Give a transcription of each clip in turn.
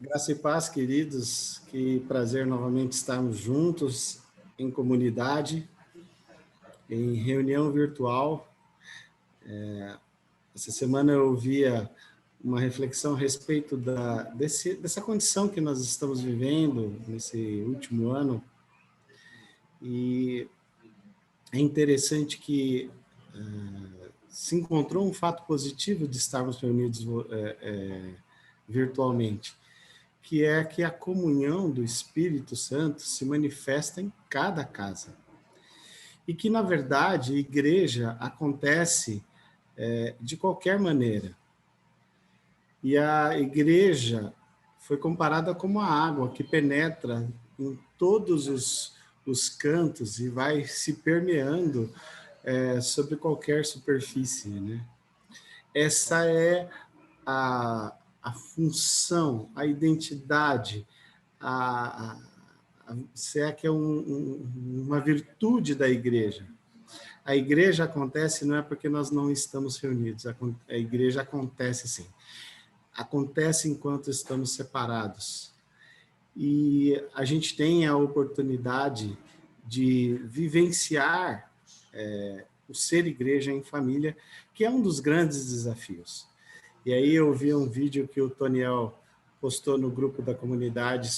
Graça e paz, queridos. Que prazer novamente estarmos juntos em comunidade, em reunião virtual. Essa semana eu ouvia uma reflexão a respeito dessa condição que nós estamos vivendo nesse último ano. E é interessante que se encontrou um fato positivo de estarmos reunidos virtualmente, que é que a comunhão do Espírito Santo se manifesta em cada casa. E que, na verdade, a igreja acontece de qualquer maneira. E a igreja foi comparada como a água que penetra em todos os cantos e vai se permeando sobre qualquer superfície, né? Essa é a função, a identidade, se é que é uma virtude da igreja. A igreja acontece não é porque nós não estamos reunidos, a igreja acontece sim. Acontece enquanto estamos separados. E a gente tem a oportunidade de vivenciar o ser igreja em família, que é um dos grandes desafios. E aí eu vi um vídeo que o Toniel postou no grupo da comunidade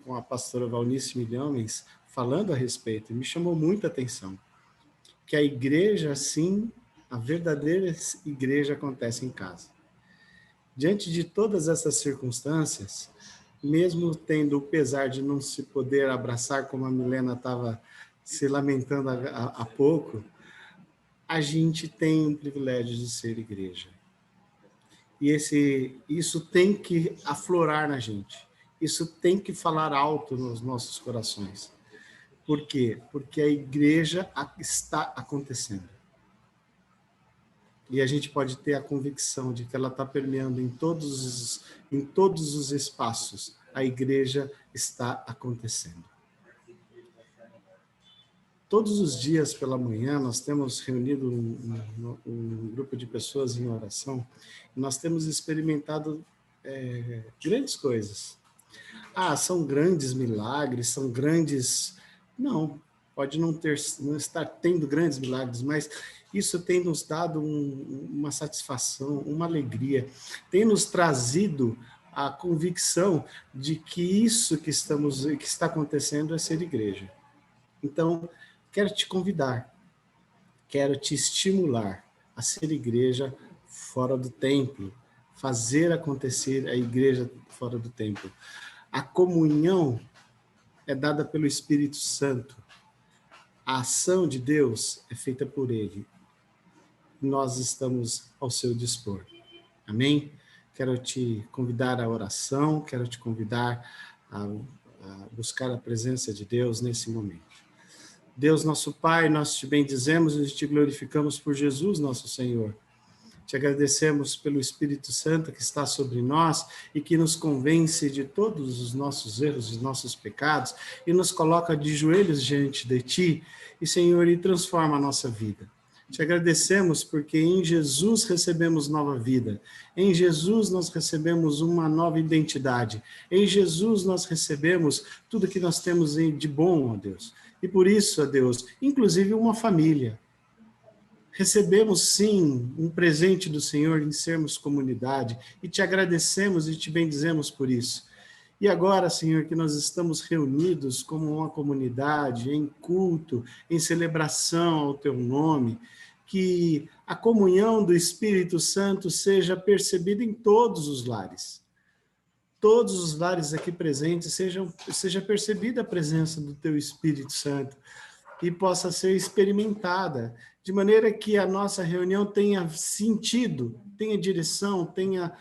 com a pastora Valnice Milhomens, falando a respeito, e me chamou muita atenção. Que a igreja, sim, a verdadeira igreja acontece em casa. Diante de todas essas circunstâncias, mesmo tendo o pesar de não se poder abraçar, como a Milena estava se lamentando há pouco, a gente tem um privilégio de ser igreja. E isso tem que aflorar na gente. Isso tem que falar alto nos nossos corações. Por quê? Porque a igreja está acontecendo. E a gente pode ter a convicção de que ela está permeando em todos os espaços. A igreja está acontecendo. Todos os dias pela manhã, nós temos reunido um grupo de pessoas em oração, e nós temos experimentado grandes coisas. São grandes milagres, são grandes... Não, pode não estar tendo grandes milagres, mas isso tem nos dado uma satisfação, uma alegria, tem nos trazido a convicção de que isso que está acontecendo é ser igreja. Então, quero te convidar, quero te estimular a ser igreja fora do templo, fazer acontecer a igreja fora do templo. A comunhão é dada pelo Espírito Santo. A ação de Deus é feita por Ele. Nós estamos ao seu dispor. Amém? Quero te convidar à oração, quero te convidar a buscar a presença de Deus nesse momento. Deus, nosso Pai, nós te bendizemos e te glorificamos por Jesus, nosso Senhor. Te agradecemos pelo Espírito Santo que está sobre nós e que nos convence de todos os nossos erros, dos nossos pecados, e nos coloca de joelhos diante de Ti, e, Senhor, e transforma a nossa vida. Te agradecemos porque em Jesus recebemos nova vida, em Jesus nós recebemos uma nova identidade, em Jesus nós recebemos tudo que nós temos de bom, ó Deus. E por isso, ó Deus, inclusive uma família. Recebemos, sim, um presente do Senhor em sermos comunidade, e te agradecemos e te bendizemos por isso. E agora, Senhor, que nós estamos reunidos como uma comunidade, em culto, em celebração ao Teu nome, que a comunhão do Espírito Santo seja percebida em todos os lares. Todos os lares aqui presentes seja percebida a presença do Teu Espírito Santo e possa ser experimentada, de maneira que a nossa reunião tenha sentido, tenha direção, tenha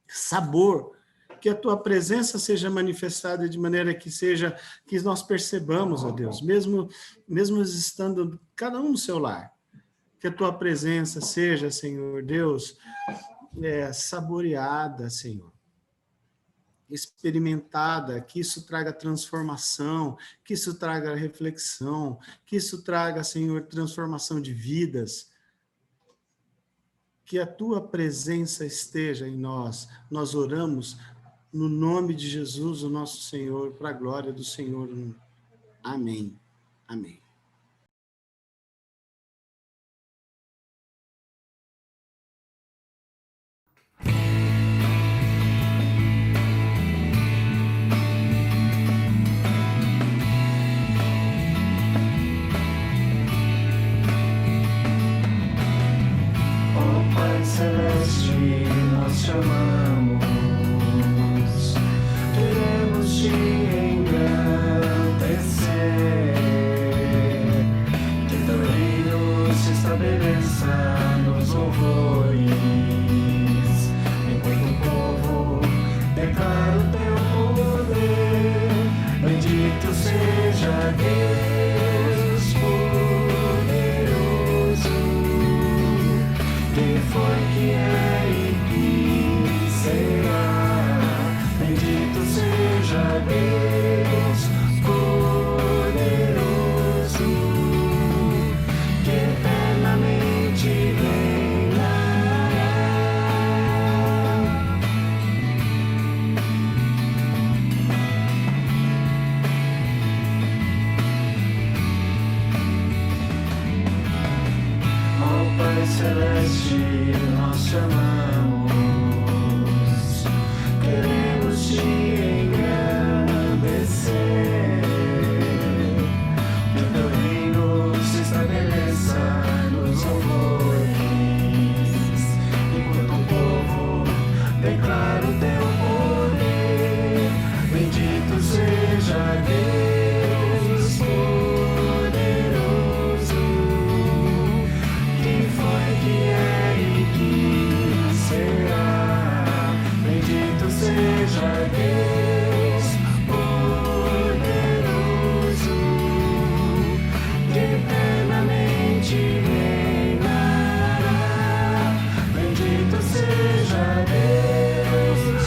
sabor, que a Tua presença seja manifestada de maneira que nós percebamos, ó Deus, mesmo estando cada um no seu lar, que a Tua presença seja, Senhor Deus, saboreada, Senhor, experimentada, que isso traga transformação, que isso traga reflexão, que isso traga, Senhor, transformação de vidas. Que a Tua presença esteja em nós. Nós oramos no nome de Jesus, o nosso Senhor, para a glória do Senhor. Amém. Amém. Ó Pai Celeste, nós chamamos, queremos te engrandecer, que teu reino se estabeleça nos louvores, enquanto o povo declara o teu poder. Bendito seja Deus poderoso, quem foi, que é e que será. Bendito seja Deus poderoso, que eternamente reinará. Ó Pai Celeste, nós chamamos, queremos te engrandecer, que teu reino se estabeleça nos louvores, enquanto o povo declara o teu poder. Bendito seja Deus poderoso, quem foi, que é e que será. Bendito seja Deus poderoso, que eternamente reinará. Bendito seja Deus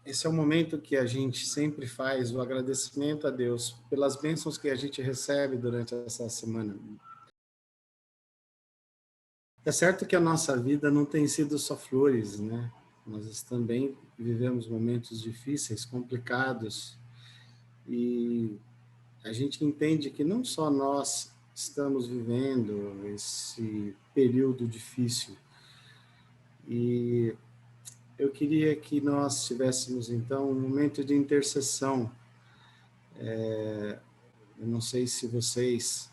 esse é o momento que a gente sempre faz o agradecimento a Deus pelas bênçãos que a gente recebe durante essa semana. É certo que a nossa vida não tem sido só flores, né? Nós também vivemos momentos difíceis, complicados, e a gente entende que não só nós estamos vivendo esse período difícil. E eu queria que nós tivéssemos, então, um momento de intercessão. Eu não sei se vocês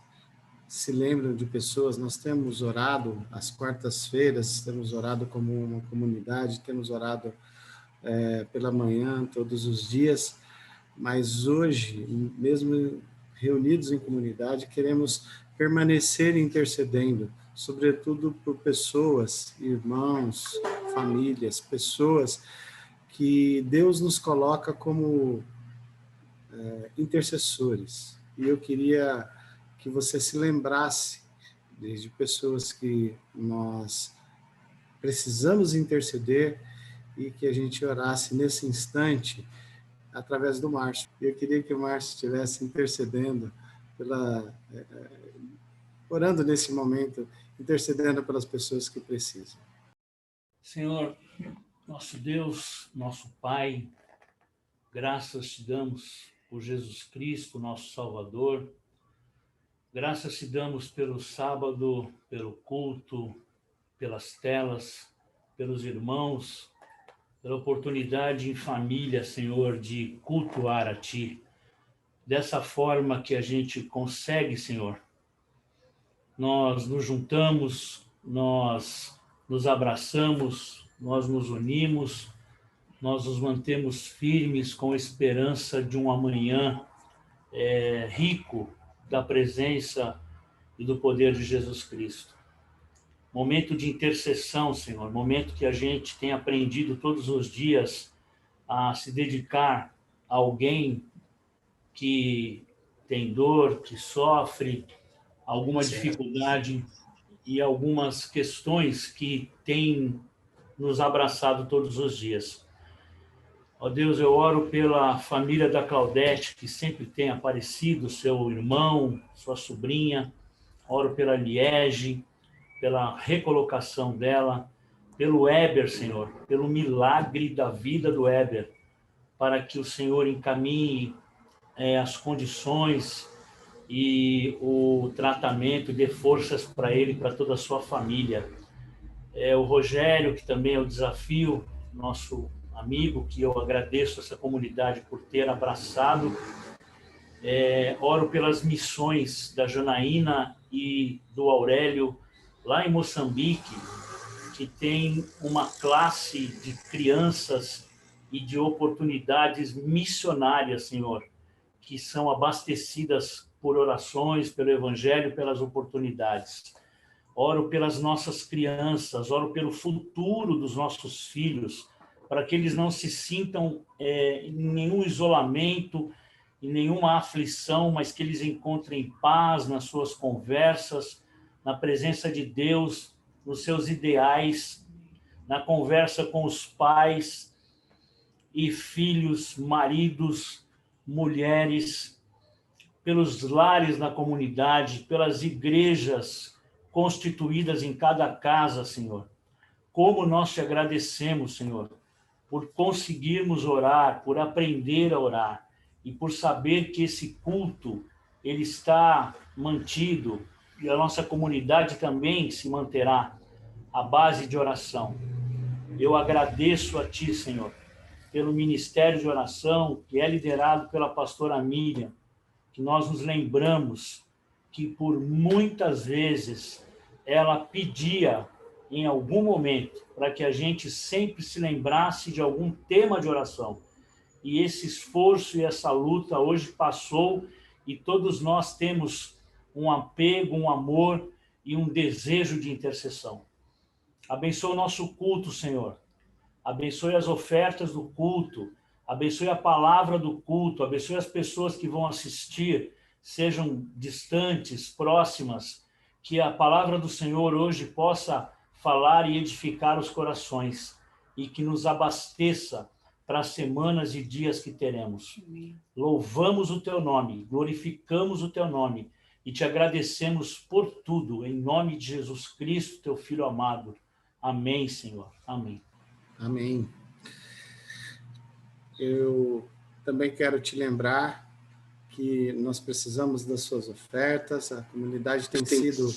se lembram de pessoas, nós temos orado às quartas-feiras, temos orado como uma comunidade, temos orado pela manhã, todos os dias, mas hoje, mesmo reunidos em comunidade, queremos permanecer intercedendo, sobretudo por pessoas, irmãos, famílias, pessoas que Deus nos coloca como intercessores. E eu queria que você se lembrasse de pessoas que nós precisamos interceder e que a gente orasse nesse instante através do Márcio. Eu queria que o Márcio estivesse intercedendo orando nesse momento, intercedendo pelas pessoas que precisam. Senhor, nosso Deus, nosso Pai, graças te damos por Jesus Cristo, nosso Salvador. Graças te damos pelo sábado, pelo culto, pelas telas, pelos irmãos, pela oportunidade em família, Senhor, de cultuar a Ti. Dessa forma que a gente consegue, Senhor, nós nos juntamos, nós nos abraçamos, nós nos unimos, nós nos mantemos firmes com a esperança de um amanhã rico da presença e do poder de Jesus Cristo. Momento de intercessão, Senhor, momento que a gente tem aprendido todos os dias a se dedicar a alguém que tem dor, que sofre alguma dificuldade e algumas questões que têm nos abraçado todos os dias. Ó Deus, eu oro pela família da Claudete, que sempre tem aparecido, seu irmão, sua sobrinha. Oro pela Liege, pela recolocação dela, pelo Éber, Senhor, pelo milagre da vida do Éber, para que o Senhor encaminhe as condições e o tratamento, dê forças para ele e para toda a sua família. O Rogério, que também é o desafio, nosso amigo, que eu agradeço essa comunidade por ter abraçado. Oro pelas missões da Janaína e do Aurélio, lá em Moçambique, que tem uma classe de crianças e de oportunidades missionárias, Senhor, que são abastecidas por orações, pelo Evangelho, pelas oportunidades. Oro pelas nossas crianças, oro pelo futuro dos nossos filhos, para que eles não se sintam em nenhum isolamento, em nenhuma aflição, mas que eles encontrem paz nas suas conversas, na presença de Deus, nos seus ideais, na conversa com os pais e filhos, maridos, mulheres, pelos lares na comunidade, pelas igrejas constituídas em cada casa, Senhor. Como nós te agradecemos, Senhor, por conseguirmos orar, por aprender a orar e por saber que esse culto ele está mantido e a nossa comunidade também se manterá à base de oração. Eu agradeço a Ti, Senhor, pelo ministério de oração que é liderado pela pastora Miriam, que nós nos lembramos que por muitas vezes ela pedia em algum momento para que a gente sempre se lembrasse de algum tema de oração. E esse esforço e essa luta hoje passou e todos nós temos um apego, um amor e um desejo de intercessão. Abençoe o nosso culto, Senhor. Abençoe as ofertas do culto. Abençoe a palavra do culto. Abençoe as pessoas que vão assistir, sejam distantes, próximas, que a palavra do Senhor hoje possa falar e edificar os corações e que nos abasteça para as semanas e dias que teremos. Louvamos o teu nome, glorificamos o teu nome e te agradecemos por tudo, em nome de Jesus Cristo, teu Filho amado. Amém, Senhor. Amém. Amém. Eu também quero te lembrar que nós precisamos das suas ofertas, a comunidade tem sido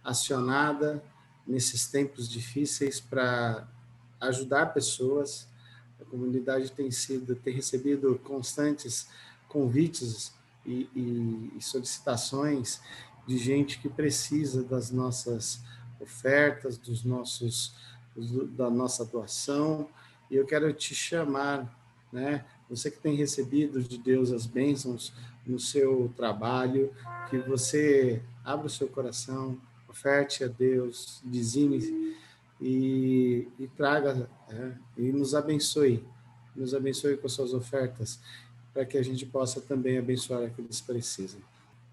acionada nesses tempos difíceis para ajudar pessoas. A comunidade tem recebido constantes convites e solicitações de gente que precisa das nossas ofertas, da nossa doação. E eu quero te chamar, né? Você que tem recebido de Deus as bênçãos no seu trabalho, que você abra o seu coração, oferte a Deus, dizime e traga, e nos abençoe com as suas ofertas, para que a gente possa também abençoar aqueles que precisam,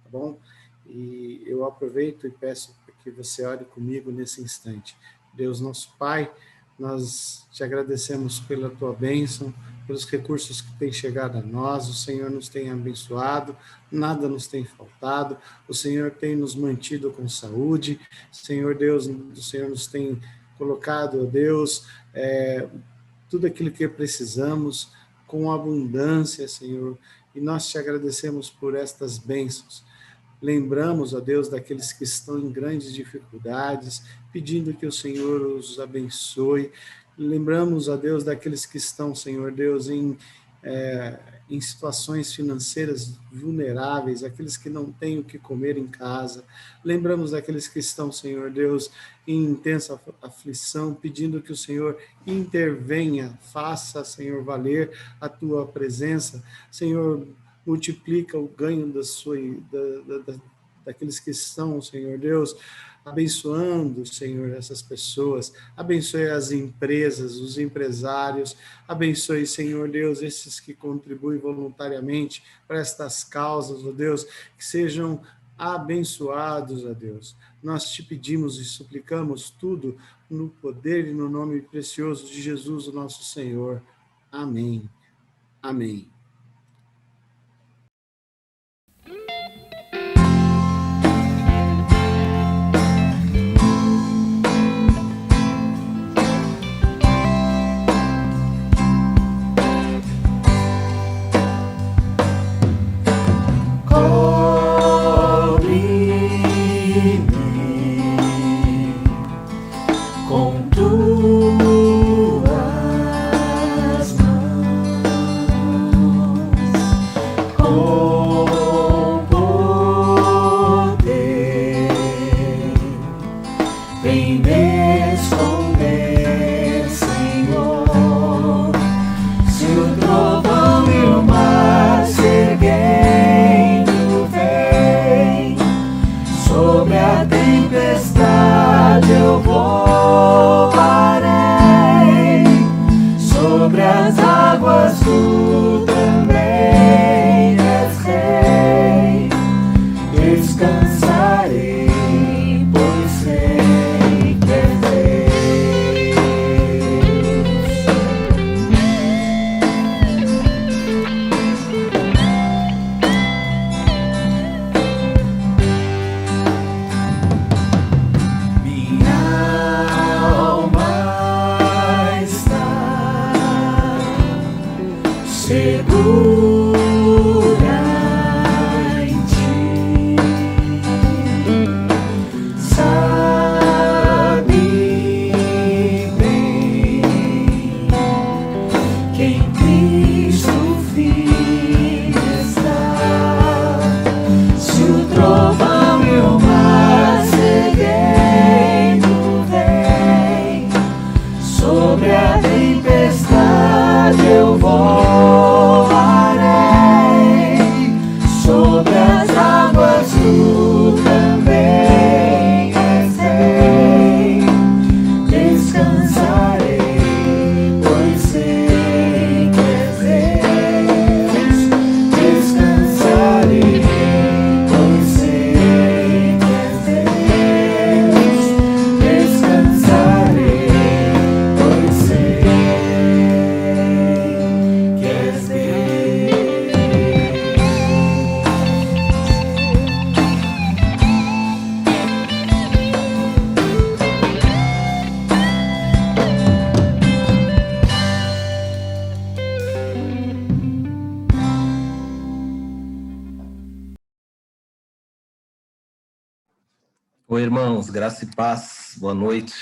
tá bom? E eu aproveito e peço que você ore comigo nesse instante. Deus, nosso Pai, nós te agradecemos pela tua bênção, pelos recursos que têm chegado a nós. O Senhor nos tem abençoado, nada nos tem faltado, o Senhor tem nos mantido com saúde, Senhor Deus, o Senhor nos tem colocado, Deus, tudo aquilo que precisamos, com abundância, Senhor, e nós te agradecemos por estas bênçãos. Lembramos, ó Deus, daqueles que estão em grandes dificuldades, pedindo que o Senhor os abençoe. Lembramos, ó Deus, daqueles que estão, Senhor Deus, em situações financeiras vulneráveis, aqueles que não têm o que comer em casa. Lembramos daqueles que estão, Senhor Deus, em intensa aflição, pedindo que o Senhor intervenha, faça, Senhor, valer a tua presença. Senhor, multiplica o ganho daqueles que estão, Senhor Deus, abençoando, Senhor, essas pessoas, abençoe as empresas, os empresários, abençoe, Senhor Deus, esses que contribuem voluntariamente para estas causas, ó Deus, que sejam abençoados, ó Deus. Nós te pedimos e suplicamos tudo no poder e no nome precioso de Jesus, o nosso Senhor. Amém. Amém. Oi, irmãos, graça e paz, boa noite.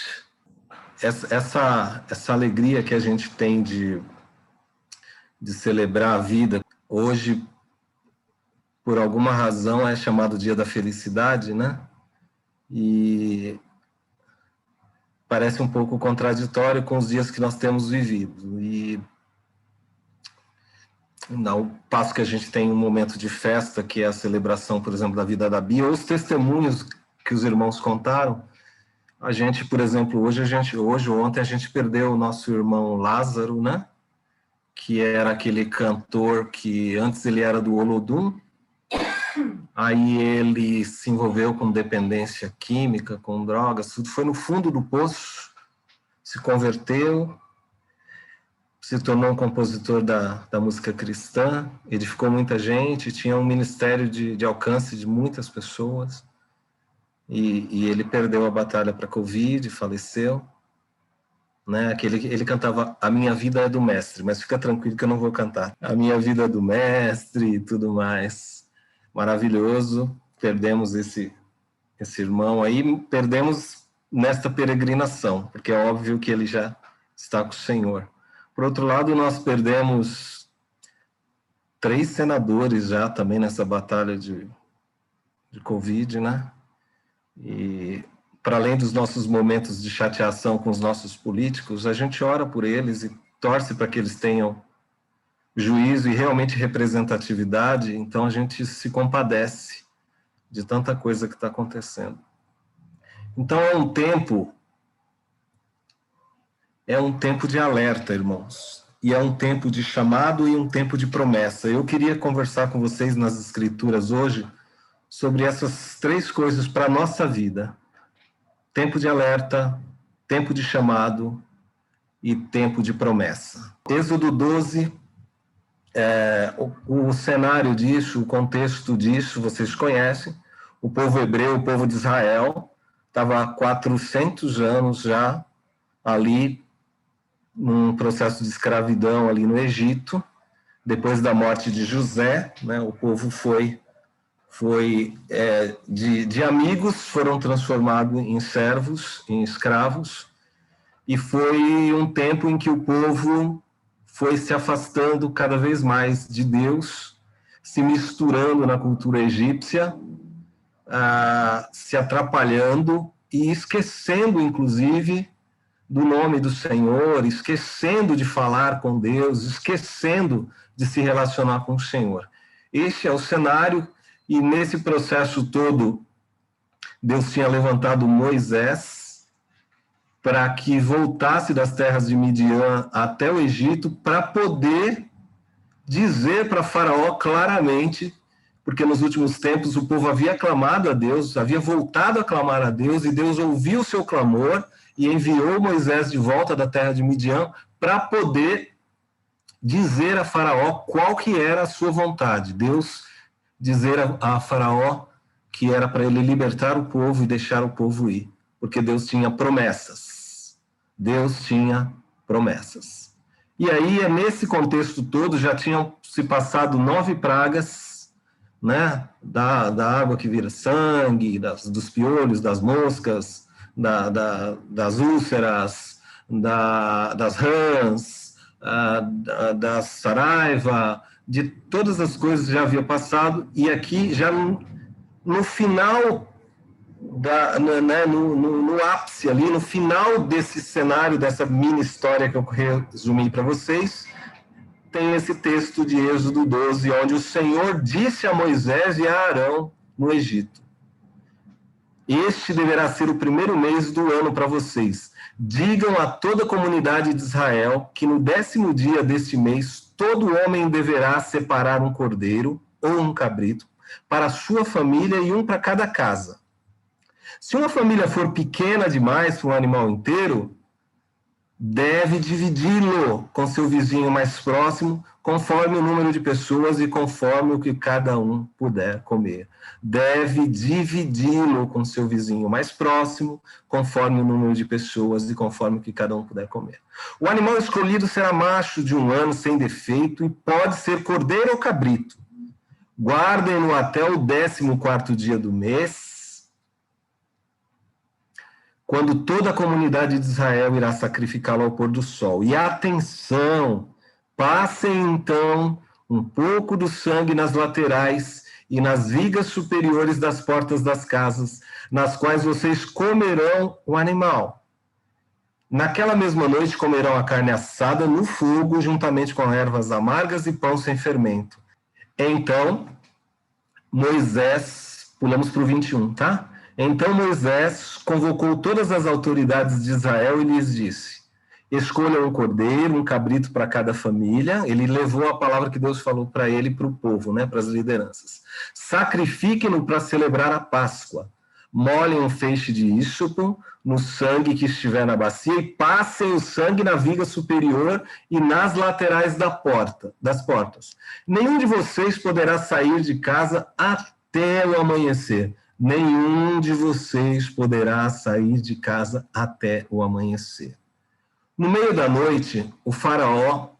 Essa alegria que a gente tem de celebrar a vida, hoje, por alguma razão, é chamado Dia da Felicidade, né? E parece um pouco contraditório com os dias que nós temos vivido. E ao passo que a gente tem um momento de festa, que é a celebração, por exemplo, da vida da Bia, ou os testemunhos que os irmãos contaram, a gente, por exemplo, ontem a gente perdeu o nosso irmão Lázaro, né? Que era aquele cantor que antes ele era do Olodum, aí ele se envolveu com dependência química, com drogas, tudo foi no fundo do poço, se converteu, se tornou um compositor da música cristã, edificou muita gente, tinha um ministério de alcance de muitas pessoas, e ele perdeu a batalha para a Covid, faleceu, né? Ele cantava A Minha Vida é do Mestre, mas fica tranquilo que eu não vou cantar. A Minha Vida é do Mestre e tudo mais. Maravilhoso, perdemos esse irmão aí, perdemos nesta peregrinação, porque é óbvio que ele já está com o Senhor. Por outro lado, nós perdemos 3 senadores já também nessa batalha de Covid, né? E para além dos nossos momentos de chateação com os nossos políticos, a gente ora por eles e torce para que eles tenham juízo e realmente representatividade, então a gente se compadece de tanta coisa que está acontecendo. Então é um tempo de alerta, irmãos, e é um tempo de chamado e um tempo de promessa. Eu queria conversar com vocês nas Escrituras hoje sobre essas 3 coisas para a nossa vida. Tempo de alerta, tempo de chamado e tempo de promessa. Êxodo 12, o cenário disso, o contexto disso, vocês conhecem. O povo hebreu, o povo de Israel, estava há 400 anos já ali, num processo de escravidão ali no Egito. Depois da morte de José, né, o povo foi de amigos, foram transformados em servos, em escravos, e foi um tempo em que o povo foi se afastando cada vez mais de Deus, se misturando na cultura egípcia, se atrapalhando e esquecendo, inclusive, do nome do Senhor, esquecendo de falar com Deus, esquecendo de se relacionar com o Senhor. Este é o cenário. E nesse processo todo, Deus tinha levantado Moisés para que voltasse das terras de Midian até o Egito para poder dizer para Faraó claramente, porque nos últimos tempos o povo havia clamado a Deus, havia voltado a clamar a Deus, e Deus ouviu o seu clamor e enviou Moisés de volta da terra de Midian para poder dizer a Faraó qual que era a sua vontade. Deus dizer a Faraó que era para ele libertar o povo e deixar o povo ir, porque Deus tinha promessas. Deus tinha promessas. E aí, nesse contexto todo, já tinham se passado 9 pragas, né? Da água que vira sangue, dos piolhos, das moscas, das úlceras, das rãs, da saraiva, de todas as coisas já havia passado, e aqui já no final, no ápice ali, no final desse cenário, dessa mini história que eu resumi para vocês, tem esse texto de Êxodo 12, onde o Senhor disse a Moisés e a Arão no Egito: este deverá ser o primeiro mês do ano para vocês. Digam a toda a comunidade de Israel que no 10º dia deste mês todo homem deverá separar um cordeiro ou um cabrito para a sua família e um para cada casa. Se uma família for pequena demais para um animal inteiro, deve dividi-lo com seu vizinho mais próximo, conforme o número de pessoas e conforme o que cada um puder comer. Deve dividi-lo com seu vizinho mais próximo, conforme o número de pessoas e conforme o que cada um puder comer. O animal escolhido será macho de 1 ano sem defeito e pode ser cordeiro ou cabrito. Guardem-no até o 14º dia do mês. quando toda a comunidade de Israel irá sacrificá-lo ao pôr do sol. E atenção, passem então um pouco do sangue nas laterais e nas vigas superiores das portas das casas, nas quais vocês comerão o animal. Naquela mesma noite comerão a carne assada no fogo, juntamente com ervas amargas e pão sem fermento. Então, Moisés, pulamos para o 21, tá? Então Moisés convocou todas as autoridades de Israel e lhes disse: escolham um cordeiro, um cabrito para cada família. Ele levou a palavra que Deus falou para ele e para o povo, né, para as lideranças. Sacrifiquem-no para celebrar a Páscoa. Molhem um feixe de ísopo no sangue que estiver na bacia e passem o sangue na viga superior e nas laterais das portas. Nenhum de vocês poderá sair de casa até o amanhecer. Nenhum de vocês poderá sair de casa até o amanhecer. No meio da noite, o faraó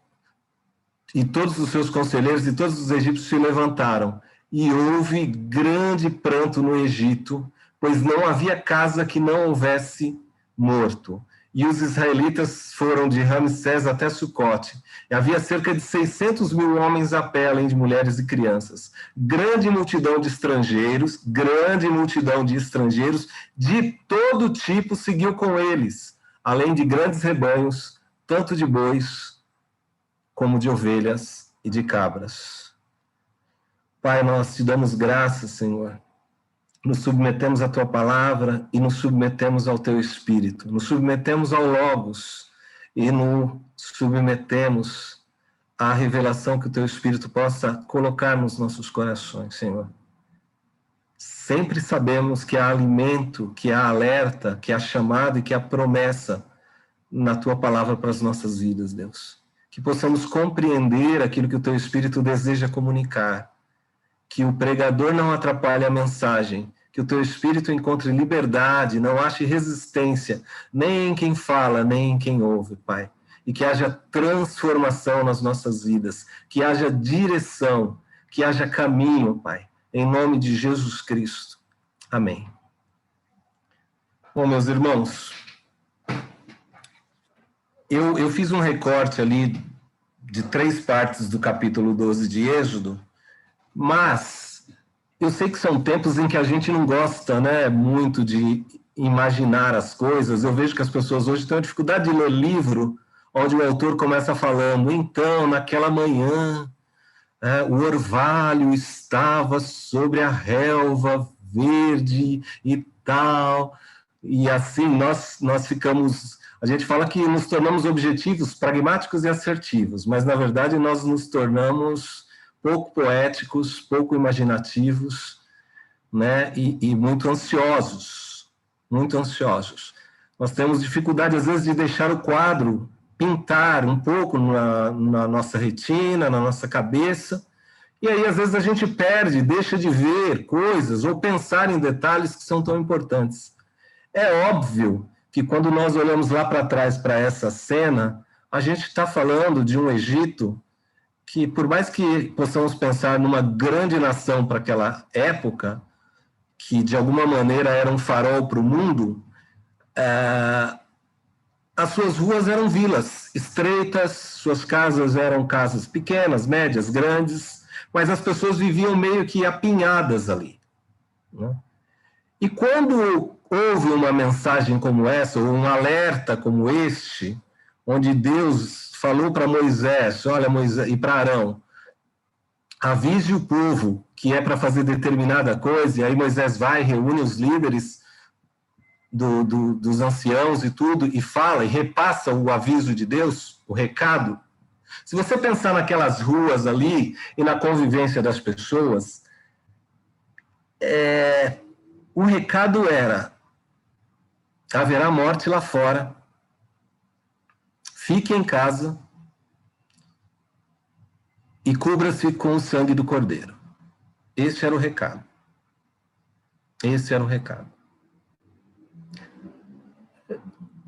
e todos os seus conselheiros e todos os egípcios se levantaram, e houve grande pranto no Egito, pois não havia casa que não houvesse morto. E os israelitas foram de Ramsés até Sucote. E havia cerca de 600 mil homens a pé, além de mulheres e crianças. Grande multidão de estrangeiros de todo tipo seguiu com eles, além de grandes rebanhos, tanto de bois como de ovelhas e de cabras. Pai, nós te damos graças, Senhor. Nos submetemos à tua palavra e nos submetemos ao teu Espírito. Nos submetemos ao Logos e nos submetemos à revelação que o teu Espírito possa colocar nos nossos corações, Senhor. Sempre sabemos que há alimento, que há alerta, que há chamado e que há promessa na tua palavra para as nossas vidas, Deus. Que possamos compreender aquilo que o teu Espírito deseja comunicar. Que o pregador não atrapalhe a mensagem, que o teu Espírito encontre liberdade, não ache resistência, nem em quem fala, nem em quem ouve, Pai. E que haja transformação nas nossas vidas, que haja direção, que haja caminho, Pai, em nome de Jesus Cristo. Amém. Bom, meus irmãos, eu fiz um recorte ali de 3 partes do capítulo 12 de Êxodo, mas eu sei que são tempos em que a gente não gosta, né, muito de imaginar as coisas. Eu vejo que as pessoas hoje têm uma dificuldade de ler livro onde o autor começa falando: então, naquela manhã, o orvalho estava sobre a relva verde e tal. E assim nós ficamos... A gente fala que nos tornamos objetivos, pragmáticos e assertivos, mas na verdade nós nos tornamos pouco poéticos, pouco imaginativos, né? E muito ansiosos, muito ansiosos. Nós temos dificuldade, às vezes, de deixar o quadro pintar um pouco na nossa retina, na nossa cabeça, e aí, às vezes, a gente perde, deixa de ver coisas ou pensar em detalhes que são tão importantes. É óbvio que quando nós olhamos lá para trás para essa cena, a gente está falando de um Egito que, por mais que possamos pensar numa grande nação para aquela época, que de alguma maneira era um farol para o mundo, as suas ruas eram vilas estreitas, suas casas eram casas pequenas, médias, grandes, mas as pessoas viviam meio que apinhadas ali, né? E quando houve uma mensagem como essa, ou um alerta como este, onde Deus falou para Moisés, olha, Moisés, e para Arão, avise o povo que é para fazer determinada coisa, e aí Moisés vai, reúne os líderes dos anciãos e tudo, e fala, e repassa o aviso de Deus, o recado. Se você pensar naquelas ruas ali, e na convivência das pessoas, o recado era: haverá morte lá fora, fique em casa e cubra-se com o sangue do cordeiro. Esse era o recado. Esse era o recado.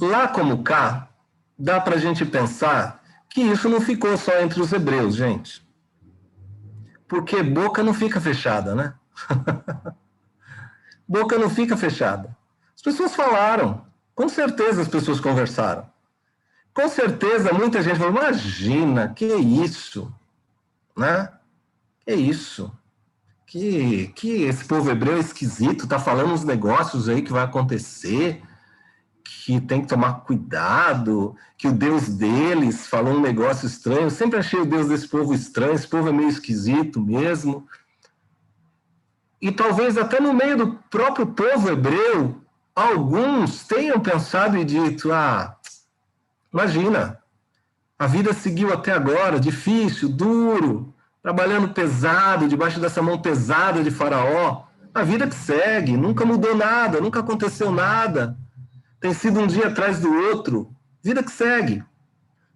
Lá como cá, dá para a gente pensar que isso não ficou só entre os hebreus, gente. Porque boca não fica fechada, né? Boca não fica fechada. As pessoas falaram, Com certeza as pessoas conversaram. Com certeza muita gente falou, imagina, que isso? Né? Que isso? Que esse povo hebreu é esquisito, está falando uns negócios aí que vai acontecer, que tem que tomar cuidado, que o Deus deles falou um negócio estranho. Eu sempre achei o Deus desse povo estranho, esse povo é meio esquisito mesmo. E talvez até no meio do próprio povo hebreu, alguns tenham pensado e dito, imagina, a vida seguiu até agora, difícil, duro, trabalhando pesado, debaixo dessa mão pesada de Faraó. A vida que segue, nunca mudou nada, nunca aconteceu nada. Tem sido um dia atrás do outro, vida que segue.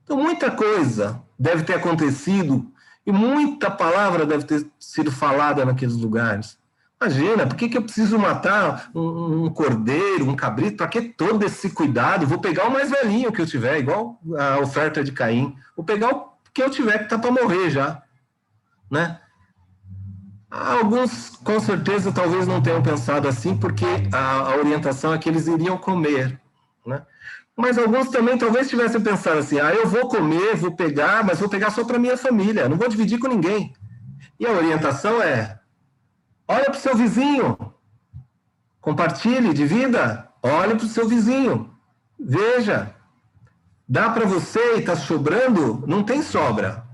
Então, muita coisa deve ter acontecido e muita palavra deve ter sido falada naqueles lugares. Imagina, por que eu preciso matar um cordeiro, um cabrito? Para que todo esse cuidado? Vou pegar o mais velhinho que eu tiver, igual a oferta de Caim. Vou pegar o que eu tiver que está para morrer já. Né? Alguns, com certeza, talvez não tenham pensado assim, porque a orientação é que eles iriam comer. Né? Mas alguns também talvez tivessem pensado assim, eu vou comer, vou pegar, mas vou pegar só para minha família, não vou dividir com ninguém. E a orientação é, olha para o seu vizinho, compartilhe, divida, olhe para o seu vizinho, veja, dá para você e está sobrando, não tem sobra.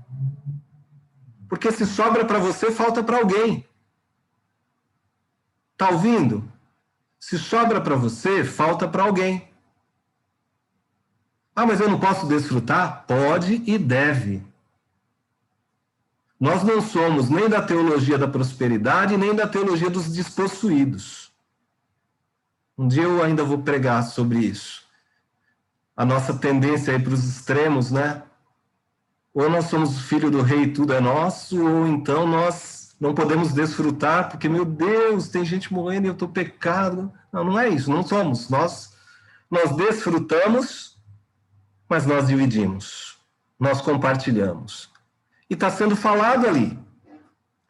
Porque se sobra para você, falta para alguém. Está ouvindo? Se sobra para você, falta para alguém. Mas eu não posso desfrutar? Pode e deve. Nós não somos nem da teologia da prosperidade, nem da teologia dos despossuídos. Um dia eu ainda vou pregar sobre isso. A nossa tendência aí para os extremos, né? Ou nós somos filho do rei e tudo é nosso, ou então nós não podemos desfrutar, porque, meu Deus, tem gente morrendo e eu estou pecado. Não, não é isso, não somos. Nós desfrutamos, mas nós dividimos, nós compartilhamos. E está sendo falado ali,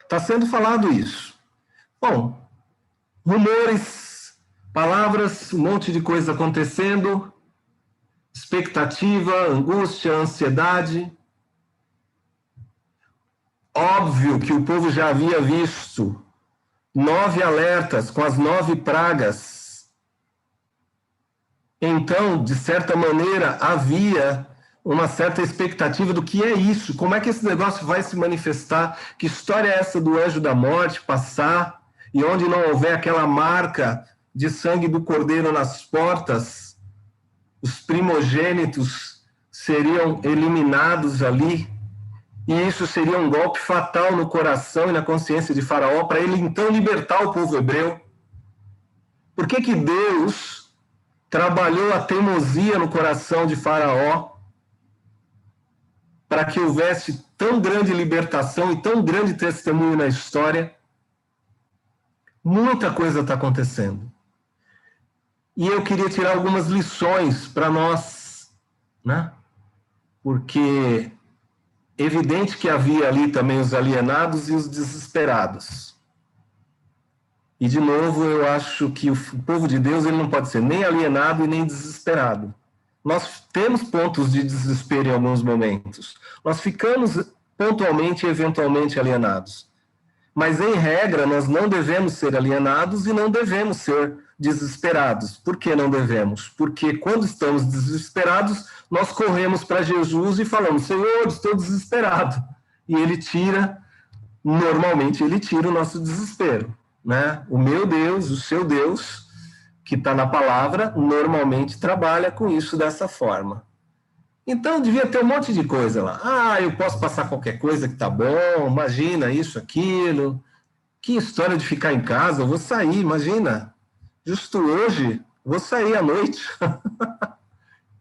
está sendo falado isso. Bom, rumores, palavras, um monte de coisa acontecendo, expectativa, angústia, ansiedade. Óbvio que o povo já havia visto 9 alertas com as 9 pragas. Então, de certa maneira, havia uma certa expectativa do que é isso, como é que esse negócio vai se manifestar, que história é essa do anjo da morte passar, e onde não houver aquela marca de sangue do cordeiro nas portas, os primogênitos seriam eliminados ali. E isso seria um golpe fatal no coração e na consciência de Faraó, para ele então libertar o povo hebreu. Por que Deus trabalhou a teimosia no coração de Faraó para que houvesse tão grande libertação e tão grande testemunho na história? Muita coisa está acontecendo. E eu queria tirar algumas lições para nós, né? Porque evidente que havia ali também os alienados e os desesperados. E, de novo, eu acho que o povo de Deus ele não pode ser nem alienado e nem desesperado. Nós temos pontos de desespero em alguns momentos. Nós ficamos pontualmente e eventualmente alienados. Mas, em regra, nós não devemos ser alienados e não devemos ser desesperados. Por que não devemos? Porque quando estamos desesperados, nós corremos para Jesus e falamos, Senhor, estou desesperado. E ele tira, normalmente ele tira o nosso desespero. Né? O meu Deus, o seu Deus, que está na palavra, normalmente trabalha com isso dessa forma. Então, devia ter um monte de coisa lá. Eu posso passar qualquer coisa que tá bom, imagina isso, aquilo. Que história de ficar em casa, eu vou sair, imagina. Justo hoje, vou sair à noite.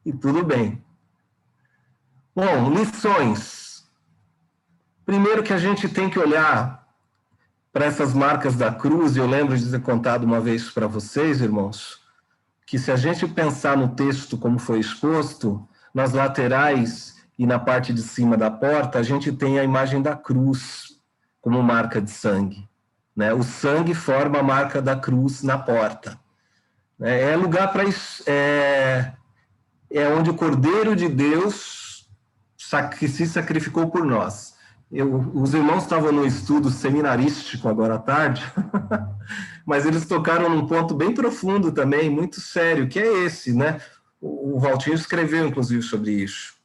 E tudo bem. Bom, lições. Primeiro que a gente tem que olhar para essas marcas da cruz, e eu lembro de ter contado uma vez para vocês, irmãos, que se a gente pensar no texto como foi exposto, nas laterais e na parte de cima da porta, a gente tem a imagem da cruz como marca de sangue. Né? O sangue forma a marca da cruz na porta. É lugar para... É onde o Cordeiro de Deus se sacrificou por nós. Os irmãos estavam no estudo seminarístico agora à tarde, mas eles tocaram num ponto bem profundo também, muito sério, que é esse, né? O Valtinho escreveu, inclusive, sobre isso.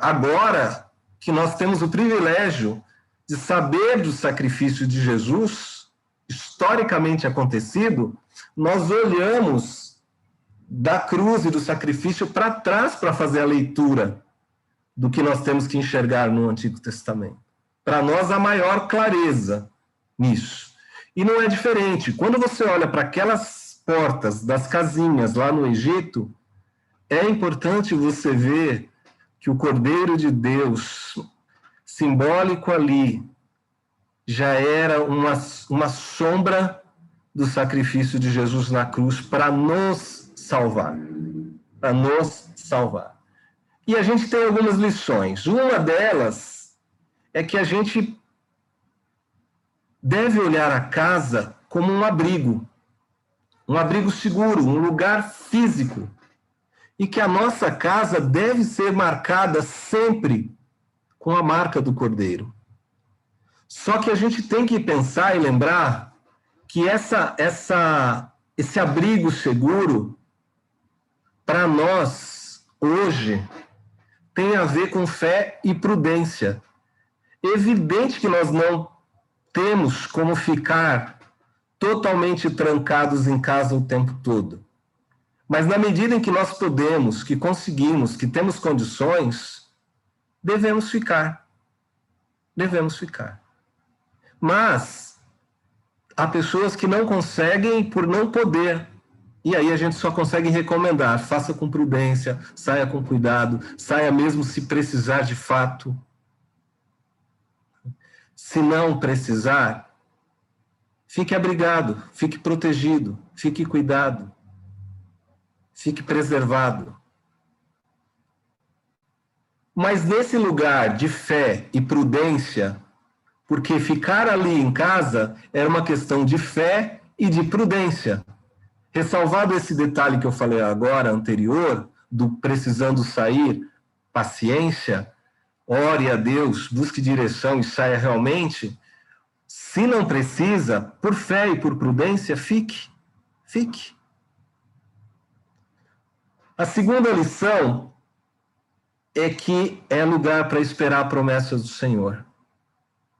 Agora que nós temos o privilégio de saber do sacrifício de Jesus, historicamente acontecido, nós olhamos da cruz e do sacrifício para trás para fazer a leitura do que nós temos que enxergar no Antigo Testamento. Para nós, a maior clareza nisso. E não é diferente. Quando você olha para aquelas portas das casinhas lá no Egito, é importante você ver que o Cordeiro de Deus, simbólico ali, já era uma sombra do sacrifício de Jesus na cruz para nos salvar. Para nos salvar. E a gente tem algumas lições. Uma delas é que a gente deve olhar a casa como um abrigo seguro, um lugar físico. E que a nossa casa deve ser marcada sempre com a marca do Cordeiro. Só que a gente tem que pensar e lembrar que esse abrigo seguro, para nós, hoje, tem a ver com fé e prudência. Evidente que nós não temos como ficar totalmente trancados em casa o tempo todo. Mas na medida em que nós podemos, que conseguimos, que temos condições, devemos ficar. Devemos ficar. Mas há pessoas que não conseguem por não poder. E aí a gente só consegue recomendar, faça com prudência, saia com cuidado, saia mesmo se precisar de fato. Se não precisar, fique abrigado, fique protegido, fique cuidado, fique preservado. Mas nesse lugar de fé e prudência, porque ficar ali em casa era uma questão de fé e de prudência. Ressalvado esse detalhe que eu falei agora, anterior, do precisando sair, paciência, ore a Deus, busque direção e saia realmente. Se não precisa, por fé e por prudência, fique. Fique. A segunda lição é que é lugar para esperar promessas do Senhor.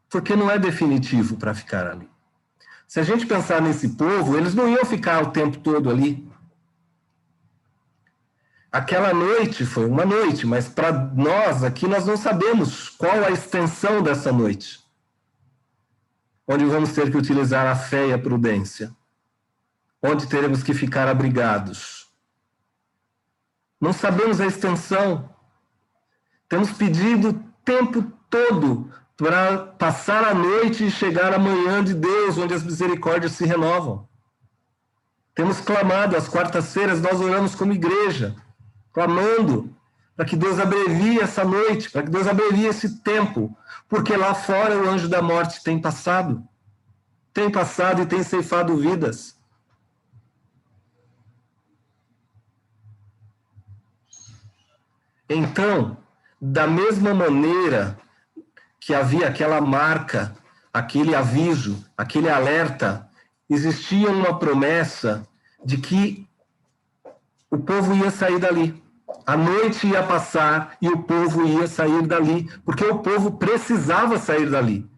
Porque não é definitivo para ficar ali. Se a gente pensar nesse povo, eles não iam ficar o tempo todo ali. Aquela noite foi uma noite, mas para nós aqui nós não sabemos qual a extensão dessa noite. Onde vamos ter que utilizar a fé e a prudência. Onde teremos que ficar abrigados. Não sabemos a extensão. Temos pedido o tempo todo para passar a noite e chegar amanhã de Deus, onde as misericórdias se renovam. Temos clamado, às quartas-feiras nós oramos como igreja, clamando para que Deus abrevie essa noite, para que Deus abrevie esse tempo, porque lá fora o anjo da morte tem passado e tem ceifado vidas. Então, da mesma maneira que havia aquela marca, aquele aviso, aquele alerta, existia uma promessa de que o povo ia sair dali. A noite ia passar e o povo ia sair dali, porque o povo precisava sair dali.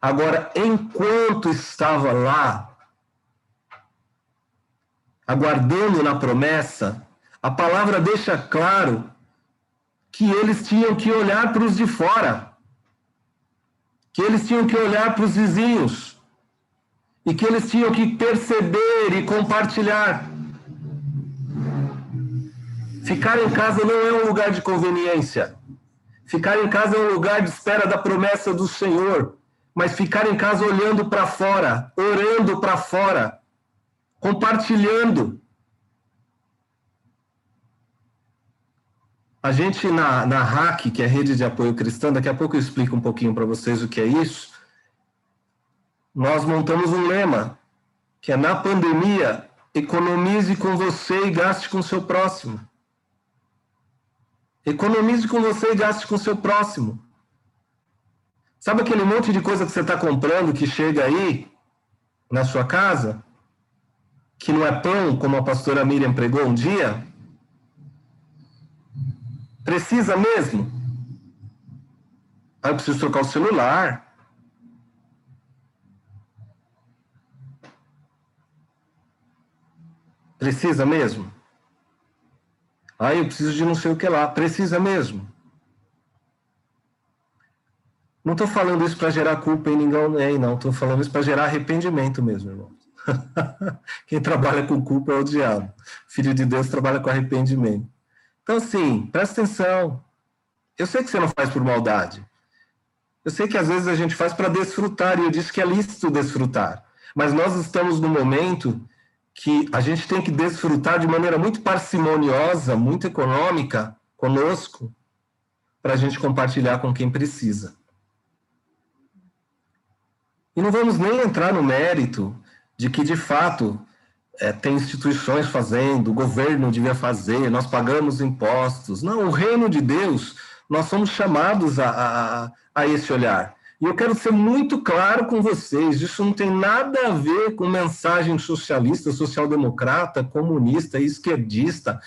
Agora, enquanto estava lá, aguardando na promessa, a palavra deixa claro que eles tinham que olhar para os de fora, que eles tinham que olhar para os vizinhos, e que eles tinham que perceber e compartilhar. Ficar em casa não é um lugar de conveniência. Ficar em casa é um lugar de espera da promessa do Senhor. Mas ficar em casa olhando para fora, orando para fora, compartilhando. A gente na RAC, que é a Rede de Apoio Cristã, daqui a pouco eu explico um pouquinho para vocês o que é isso. Nós montamos um lema que é na pandemia, economize com você e gaste com o seu próximo. Economize com você e gaste com o seu próximo. Sabe aquele monte de coisa que você está comprando que chega aí na sua casa, que não é pão, como a pastora Miriam pregou um dia? Precisa mesmo? Eu preciso trocar o celular. Precisa mesmo? Eu preciso de não sei o que lá. Precisa mesmo? Não estou falando isso para gerar culpa em ninguém, não. Estou falando isso para gerar arrependimento mesmo, irmão. Quem trabalha com culpa é o diabo. Filho de Deus trabalha com arrependimento. Então, assim, presta atenção. Eu sei que você não faz por maldade. Eu sei que às vezes a gente faz para desfrutar, e eu disse que é lícito desfrutar. Mas nós estamos num momento que a gente tem que desfrutar de maneira muito parcimoniosa, muito econômica, conosco, para a gente compartilhar com quem precisa. E não vamos nem entrar no mérito de que, de fato, tem instituições fazendo, o governo devia fazer, nós pagamos impostos. Não, o reino de Deus, nós somos chamados a esse olhar. E eu quero ser muito claro com vocês, isso não tem nada a ver com mensagem socialista, social-democrata, comunista, esquerdista,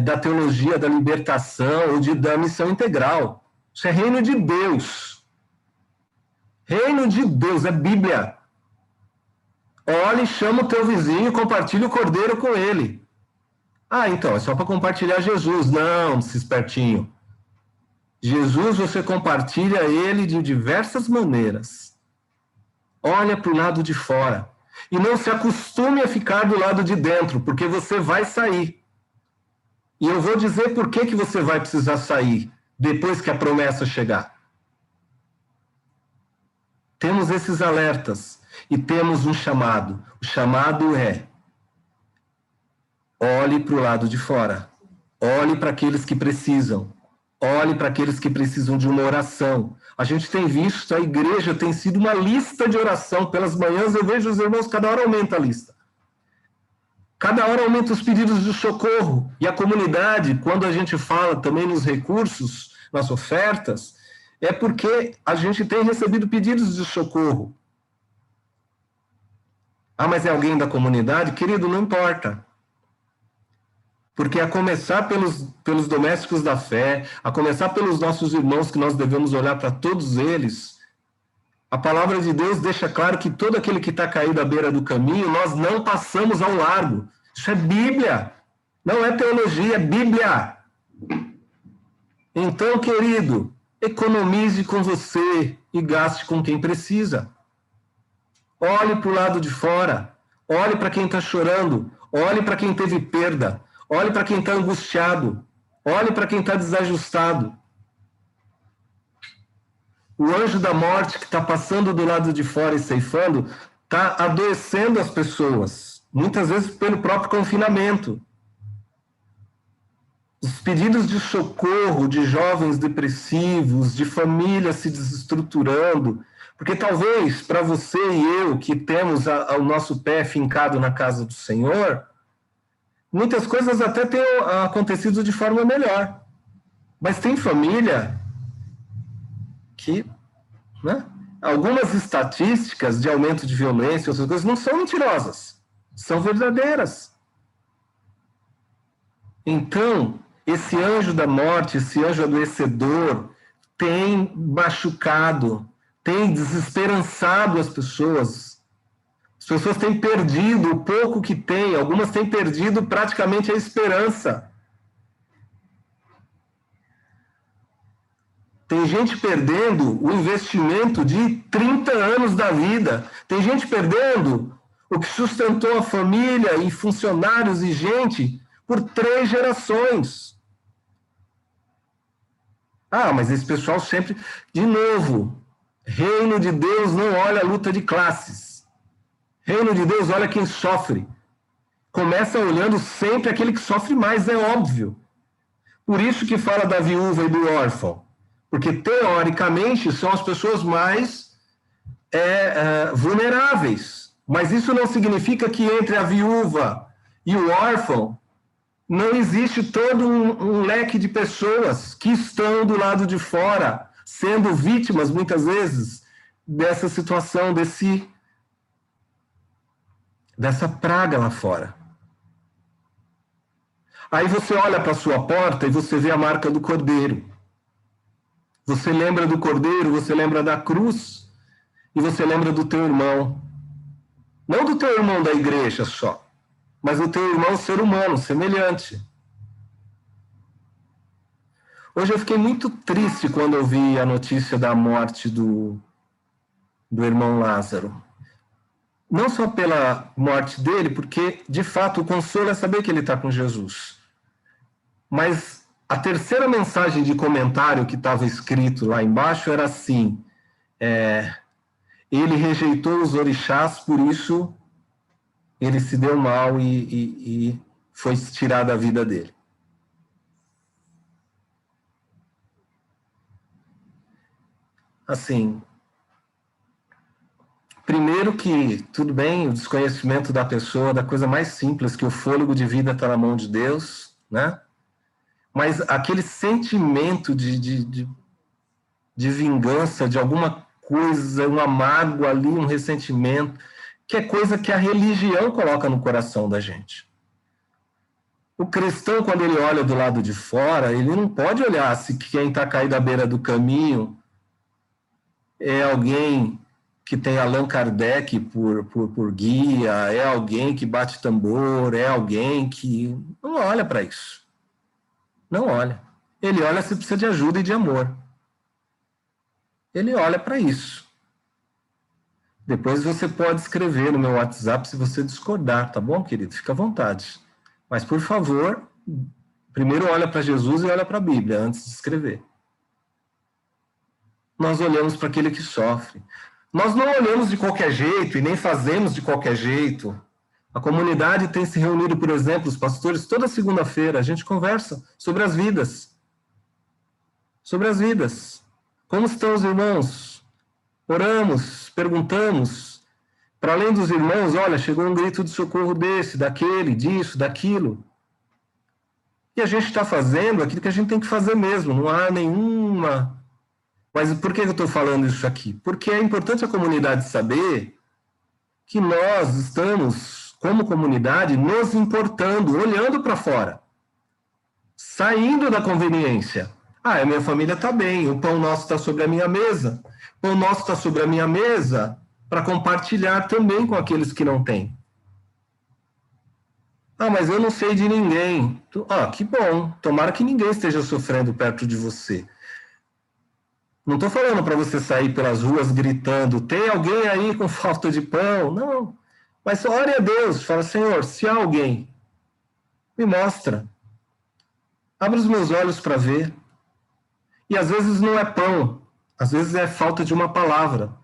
da teologia da libertação ou da missão integral. Isso é reino de Deus. Reino de Deus, é Bíblia. Olhe, chama o teu vizinho e compartilha o cordeiro com ele. Então, é só para compartilhar Jesus. Não, esse espertinho. Jesus, você compartilha ele de diversas maneiras. Olha para o lado de fora. E não se acostume a ficar do lado de dentro, porque você vai sair. E eu vou dizer por que você vai precisar sair, depois que a promessa chegar. Temos esses alertas e temos um chamado. O chamado é: olhe para o lado de fora. Olhe para aqueles que precisam. Olhe para aqueles que precisam de uma oração. A gente tem visto, a igreja tem sido uma lista de oração. Pelas manhãs eu vejo os irmãos, cada hora aumenta a lista. Cada hora aumenta os pedidos de socorro. E a comunidade, quando a gente fala também nos recursos, nas ofertas, é porque a gente tem recebido pedidos de socorro. Mas é alguém da comunidade? Querido, não importa. Porque a começar pelos domésticos da fé, a começar pelos nossos irmãos, que nós devemos olhar para todos eles, a palavra de Deus deixa claro que todo aquele que está caído à beira do caminho, nós não passamos ao largo. Isso é Bíblia. Não é teologia, é Bíblia. Então, querido, economize com você e gaste com quem precisa. Olhe para o lado de fora. Olhe para quem está chorando. Olhe para quem teve perda. Olhe para quem está angustiado. Olhe para quem está desajustado. O anjo da morte que está passando do lado de fora e ceifando está adoecendo as pessoas. Muitas vezes pelo próprio confinamento. Os pedidos de socorro de jovens depressivos, de famílias se desestruturando. Porque talvez para você e eu, que temos o nosso pé fincado na casa do Senhor, muitas coisas até tenham acontecido de forma melhor. Mas tem família que, né, algumas estatísticas de aumento de violência, outras coisas, não são mentirosas, são verdadeiras. Então, esse anjo da morte, esse anjo adoecedor, tem machucado, tem desesperançado as pessoas. As pessoas têm perdido o pouco que têm, algumas têm perdido praticamente a esperança. Tem gente perdendo o investimento de 30 anos da vida. Tem gente perdendo o que sustentou a família e funcionários e gente por 3 gerações. Mas esse pessoal sempre... De novo, reino de Deus não olha a luta de classes. Reino de Deus olha quem sofre. Começa olhando sempre aquele que sofre mais, é óbvio. Por isso que fala da viúva e do órfão. Porque, teoricamente, são as pessoas mais vulneráveis. Mas isso não significa que entre a viúva e o órfão não existe todo um leque de pessoas que estão do lado de fora, sendo vítimas, muitas vezes, dessa situação, dessa praga lá fora. Aí você olha para a sua porta e você vê a marca do Cordeiro. Você lembra do Cordeiro, você lembra da cruz e você lembra do teu irmão. Não do teu irmão da igreja só, mas do teu irmão ser humano, semelhante. Hoje eu fiquei muito triste quando eu vi a notícia da morte do irmão Lázaro. Não só pela morte dele, porque, de fato, o consolo é saber que ele está com Jesus. Mas a terceira mensagem de comentário que estava escrito lá embaixo era assim, ele rejeitou os orixás, por isso ele se deu mal e foi tirada a vida dele. Assim, primeiro que, tudo bem, o desconhecimento da pessoa, da coisa mais simples, que o fôlego de vida está na mão de Deus, né? Mas aquele sentimento de vingança, de alguma coisa, uma mágoa ali, um ressentimento, que é coisa que a religião coloca no coração da gente. O cristão, quando ele olha do lado de fora, ele não pode olhar se quem está caído à beira do caminho é alguém que tem Allan Kardec por guia, é alguém que bate tambor, é alguém que... Não olha para isso. Não olha. Ele olha se precisa de ajuda e de amor. Ele olha para isso. Depois você pode escrever no meu WhatsApp se você discordar, tá bom, querido? Fica à vontade. Mas, por favor, primeiro olha para Jesus e olha para a Bíblia antes de escrever. Nós olhamos para aquele que sofre. Nós não olhamos de qualquer jeito e nem fazemos de qualquer jeito. A comunidade tem se reunido, por exemplo, os pastores, toda segunda-feira, a gente conversa sobre as vidas. Sobre as vidas. Como estão os irmãos? Oramos, perguntamos. Para além dos irmãos, olha, chegou um grito de socorro desse, daquele, disso, daquilo. E a gente está fazendo aquilo que a gente tem que fazer mesmo, não há nenhuma... Mas por que eu estou falando isso aqui? Porque é importante a comunidade saber que nós estamos, como comunidade, nos importando, olhando para fora, saindo da conveniência. Ah, a minha família está bem, o pão nosso está sobre a minha mesa. O pão nosso está sobre a minha mesa para compartilhar também com aqueles que não têm. Ah, mas eu não sei de ninguém. Ah, que bom, tomara que ninguém esteja sofrendo perto de você. Não estou falando para você sair pelas ruas gritando, tem alguém aí com falta de pão? Não. Mas ore a Deus, fala, Senhor, se há alguém, me mostra. Abre os meus olhos para ver. E às vezes não é pão, às vezes é falta de uma palavra,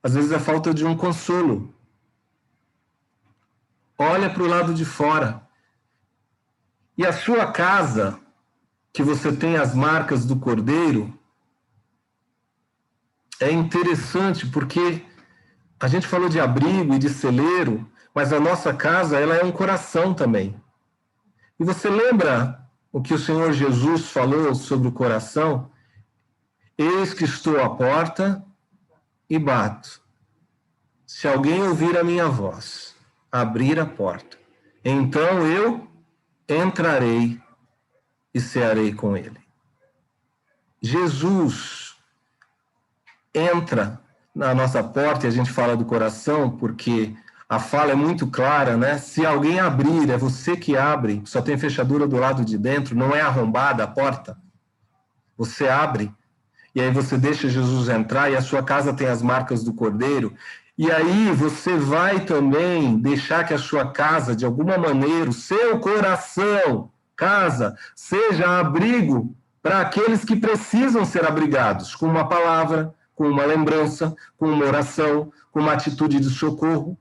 às vezes é falta de um consolo. Olha para o lado de fora. E a sua casa, que você tem as marcas do Cordeiro, é interessante porque a gente falou de abrigo e de celeiro, mas a nossa casa, ela é um coração também. E você lembra o que o Senhor Jesus falou sobre o coração? Eis que estou à porta e bato. Se alguém ouvir a minha voz, abrir a porta, então eu entrarei e cearei com ele. Jesus entra na nossa porta, e a gente fala do coração, porque a fala é muito clara, né? Se alguém abrir, é você que abre, só tem fechadura do lado de dentro, não é arrombada a porta. Você abre, e aí você deixa Jesus entrar, e a sua casa tem as marcas do Cordeiro, e aí você vai também deixar que a sua casa, de alguma maneira, o seu coração, casa, seja abrigo para aqueles que precisam ser abrigados, com uma palavra, com uma lembrança, com uma oração, com uma atitude de socorro.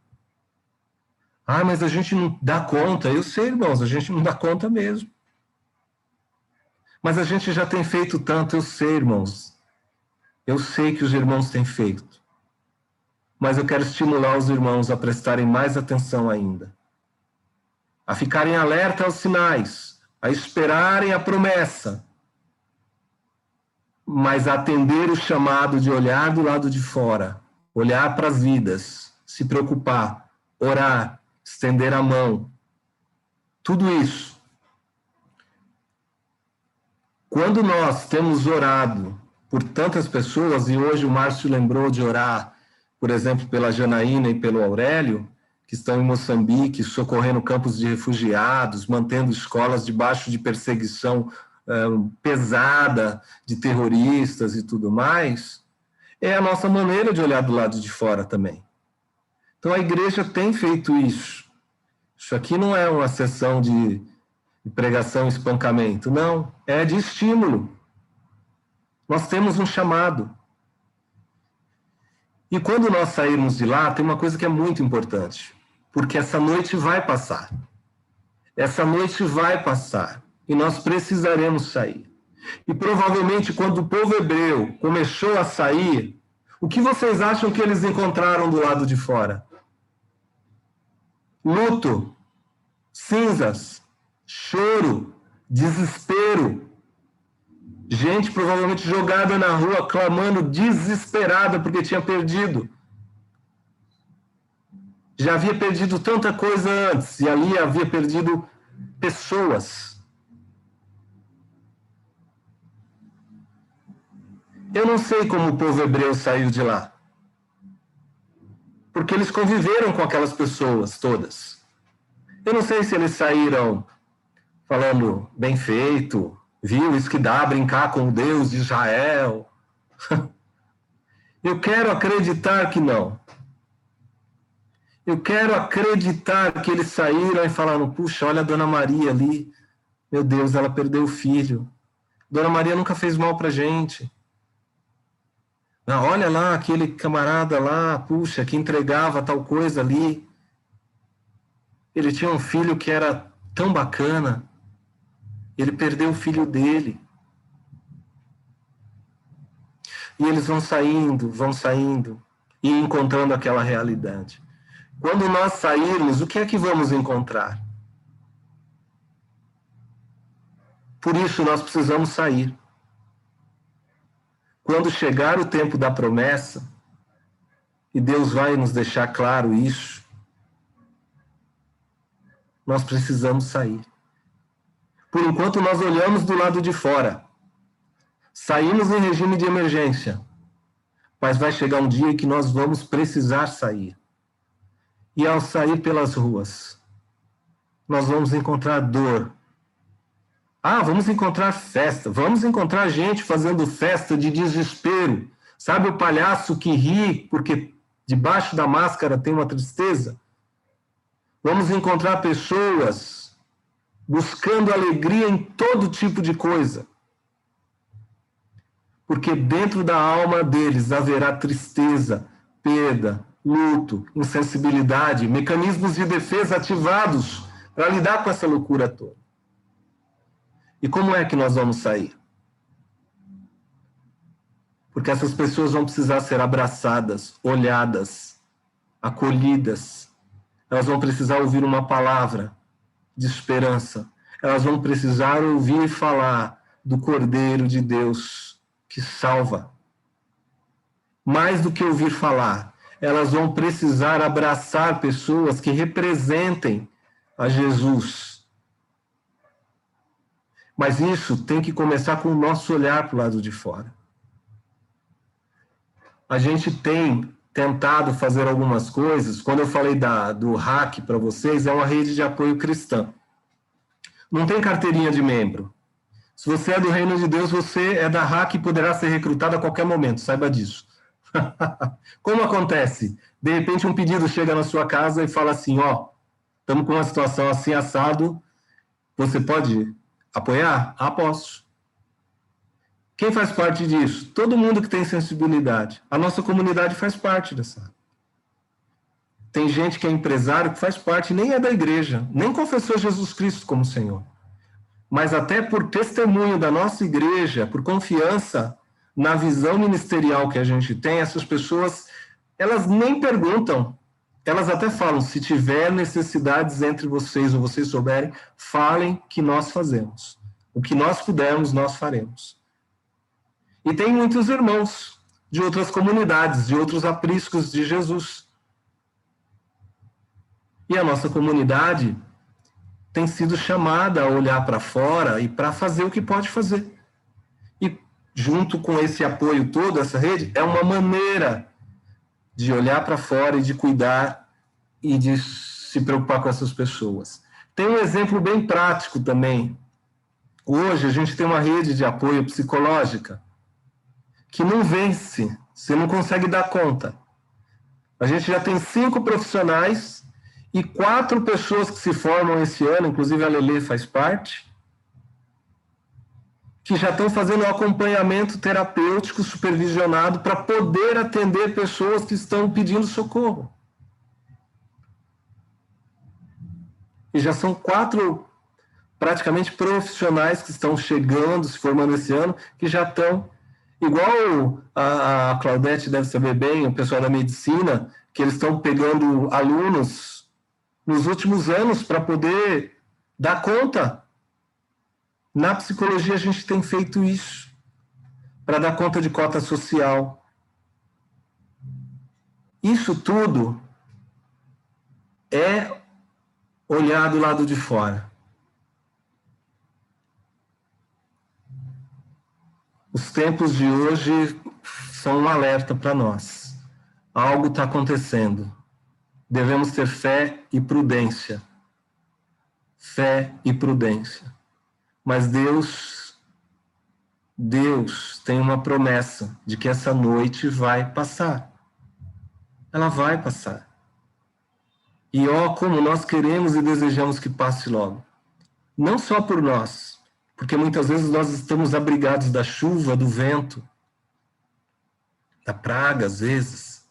Ah, mas a gente não dá conta. Eu sei, irmãos, a gente não dá conta mesmo. Mas a gente já tem feito tanto, eu sei, irmãos. Eu sei que os irmãos têm feito. mas eu quero estimular os irmãos a prestarem mais atenção ainda, a ficarem alerta aos sinais, a esperarem a promessa, mas a atender o chamado de olhar do lado de fora, olhar para as vidas, se preocupar, orar, estender a mão. Tudo isso. Quando nós temos orado por tantas pessoas, e hoje o Márcio lembrou de orar, por exemplo, pela Janaína e pelo Aurélio, que estão em Moçambique, socorrendo campos de refugiados, mantendo escolas debaixo de perseguição pesada de terroristas e tudo mais, é a nossa maneira de olhar do lado de fora também. Então a igreja tem feito isso. Isso aqui não é uma sessão de pregação e espancamento, não, é de estímulo. Nós temos um chamado. E quando nós sairmos de lá, tem uma coisa que é muito importante, porque essa noite vai passar. Essa noite vai passar. E nós precisaremos sair. E provavelmente quando o povo hebreu começou a sair, o que vocês acham que eles encontraram do lado de fora? Luto, cinzas, choro, desespero. Gente provavelmente jogada na rua, clamando, desesperada porque tinha perdido. Já havia perdido tanta coisa antes, e ali havia perdido pessoas. Eu não sei como o povo hebreu saiu de lá. Porque eles conviveram com aquelas pessoas todas. Eu não sei se eles saíram falando, bem feito, viu, isso que dá brincar com o Deus de Israel. Eu quero acreditar que não. Eu quero acreditar que eles saíram e falaram, puxa, olha a Dona Maria ali. Meu Deus, ela perdeu o filho. Dona Maria nunca fez mal pra gente. Olha lá, aquele camarada lá, puxa, que entregava tal coisa ali. Ele tinha um filho que era tão bacana. Ele perdeu o filho dele. E eles vão saindo, e encontrando aquela realidade. Quando nós sairmos, o que é que vamos encontrar? Por isso nós precisamos sair. Quando chegar o tempo da promessa, e Deus vai nos deixar claro isso, nós precisamos sair. Por enquanto nós olhamos do lado de fora, saímos em regime de emergência, mas vai chegar um dia que nós vamos precisar sair. E ao sair pelas ruas, nós vamos encontrar dor. Vamos encontrar festa, vamos encontrar gente fazendo festa de desespero. Sabe o palhaço que ri porque debaixo da máscara tem uma tristeza? Vamos encontrar pessoas buscando alegria em todo tipo de coisa. Porque dentro da alma deles haverá tristeza, perda, luto, insensibilidade, mecanismos de defesa ativados para lidar com essa loucura toda. E como é que nós vamos sair? Porque essas pessoas vão precisar ser abraçadas, olhadas, acolhidas. Elas vão precisar ouvir uma palavra de esperança. Elas vão precisar ouvir falar do Cordeiro de Deus que salva. Mais do que ouvir falar, elas vão precisar abraçar pessoas que representem a Jesus. Mas isso tem que começar com o nosso olhar para o lado de fora. A gente tem tentado fazer algumas coisas. Quando eu falei do RAC para vocês, é uma rede de apoio cristã. Não tem carteirinha de membro. Se você é do Reino de Deus, você é da RAC e poderá ser recrutado a qualquer momento, saiba disso. Como acontece? De repente um pedido chega na sua casa e fala assim, estamos com uma situação assim assado, você pode apoiar? Posso. Quem faz parte disso? Todo mundo que tem sensibilidade. A nossa comunidade faz parte dessa. Tem gente que é empresário que faz parte, nem é da igreja, nem confessou Jesus Cristo como Senhor. Mas até por testemunho da nossa igreja, por confiança na visão ministerial que a gente tem, essas pessoas, elas nem perguntam. Elas até falam, se tiver necessidades entre vocês ou vocês souberem, falem que nós fazemos. O que nós pudermos, nós faremos. E tem muitos irmãos de outras comunidades, de outros apriscos de Jesus. E a nossa comunidade tem sido chamada a olhar para fora e para fazer o que pode fazer. E junto com esse apoio todo, essa rede, é uma maneira de olhar para fora e de cuidar e de se preocupar com essas pessoas. Tem um exemplo bem prático também. Hoje a gente tem uma rede de apoio psicológica que não vence, você não consegue dar conta. A gente já tem 5 profissionais e 4 pessoas que se formam esse ano, inclusive a Lelê faz parte, que já estão fazendo um acompanhamento terapêutico supervisionado para poder atender pessoas que estão pedindo socorro. E já são 4 praticamente profissionais que estão chegando, se formando esse ano, que já estão, igual a Claudete deve saber bem, o pessoal da medicina, que eles estão pegando alunos nos últimos anos para poder dar conta. Na psicologia a gente tem feito isso, para dar conta de cota social. Isso tudo é olhar do lado de fora. Os tempos de hoje são um alerta para nós. Algo está acontecendo. Devemos ter fé e prudência. Fé e prudência. Mas Deus tem uma promessa de que essa noite vai passar. Ela vai passar. E como nós queremos e desejamos que passe logo. Não só por nós, porque muitas vezes nós estamos abrigados da chuva, do vento, da praga às vezes,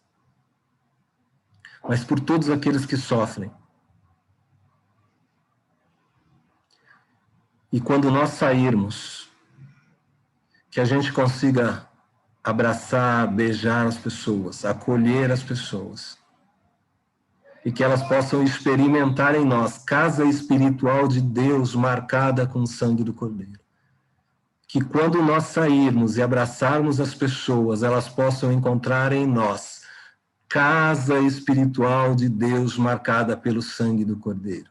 mas por todos aqueles que sofrem. E quando nós sairmos, que a gente consiga abraçar, beijar as pessoas, acolher as pessoas, e que elas possam experimentar em nós casa espiritual de Deus marcada com o sangue do Cordeiro. Que quando nós sairmos e abraçarmos as pessoas, elas possam encontrar em nós casa espiritual de Deus marcada pelo sangue do Cordeiro.